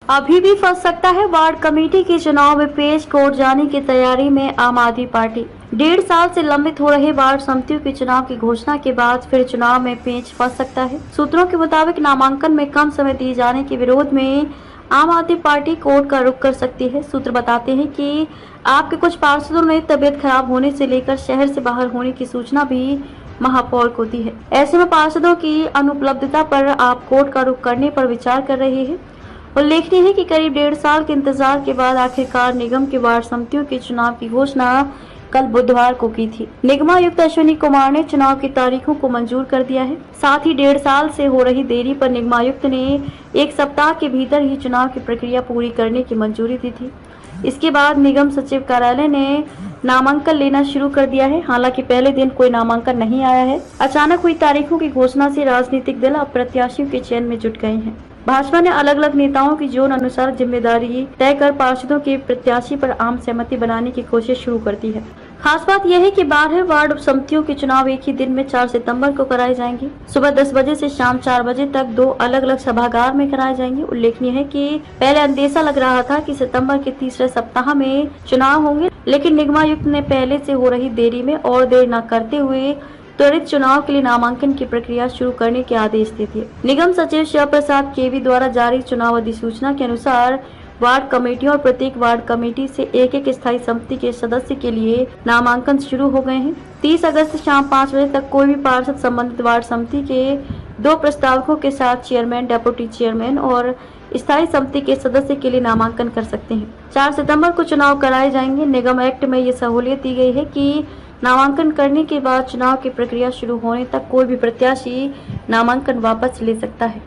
अभी भी फंस सकता है वार्ड कमेटी के चुनाव में पेश कोर्ट जाने की तैयारी में आम आदमी पार्टी। 1.5 साल से लंबित हो रहे वार्ड समितियों के चुनाव की घोषणा के बाद फिर चुनाव में पेच फंस सकता है। सूत्रों के मुताबिक नामांकन में कम समय दिए जाने के विरोध में आम आदमी पार्टी कोर्ट का रुख कर सकती है। सूत्र बताते हैं कि आपके कुछ पार्षदों ने तबियत खराब होने से लेकर शहर से बाहर होने की सूचना भी महापौर को दी है। ऐसे में पार्षदों की अनुपलब्धता पर आप कोर्ट का रुख करने पर विचार कर रहे हैं। उल्लेखनीय है कि करीब 1.5 साल के इंतजार के बाद आखिरकार निगम के वार्ड समितियों के चुनाव की घोषणा कल बुधवार को की थी। निगमायुक्त अश्विनी कुमार ने चुनाव की तारीखों को मंजूर कर दिया है। साथ ही 1.5 साल से हो रही देरी पर निगमायुक्त ने 1 सप्ताह के भीतर ही चुनाव की प्रक्रिया पूरी करने की मंजूरी दी थी। इसके बाद निगम सचिव कार्यालय ने नामांकन लेना शुरू कर दिया है। हालांकि पहले दिन कोई नामांकन नहीं आया है। अचानक हुई तारीखों की घोषणा से राजनीतिक दल अब प्रत्याशियों के चयन में जुट गए हैं। भाजपा ने अलग अलग नेताओं की जोन अनुसार जिम्मेदारी तय कर पार्षदों के प्रत्याशी पर आम सहमति बनाने की कोशिश शुरू कर दी है। खास बात यह है कि 12 वार्ड समितियों के चुनाव एक ही दिन में 4 सितंबर को कराए जाएंगे। सुबह 10 बजे से शाम 4 बजे तक 2 अलग अलग सभागार में कराए जाएंगे। उल्लेखनीय है कि पहले अंदेशा लग रहा था कि सितंबर के तीसरे सप्ताह में चुनाव होंगे, लेकिन निगमायुक्त ने पहले से हो रही देरी में और देर न करते हुए त्वरित चुनाव के लिए नामांकन की प्रक्रिया शुरू करने के आदेश दे दिए। निगम सचिव शिव प्रसाद केवी द्वारा जारी चुनाव अधिसूचना के अनुसार वार्ड कमेटियों और प्रत्येक वार्ड कमेटी से एक स्थायी समिति के सदस्य के लिए नामांकन शुरू हो गए हैं। 30 अगस्त शाम 5 बजे तक कोई भी पार्षद संबंधित वार्ड समिति के 2 प्रस्तावकों के साथ चेयरमैन, डेप्यूटी चेयरमैन और स्थायी समिति के सदस्य के लिए नामांकन कर सकते हैं। 4 सितंबर को चुनाव कराए जाएंगे। निगम एक्ट में ये सहूलियत दी गई है कि नामांकन करने के बाद चुनाव की प्रक्रिया शुरू होने तक कोई भी प्रत्याशी नामांकन वापस ले सकता है।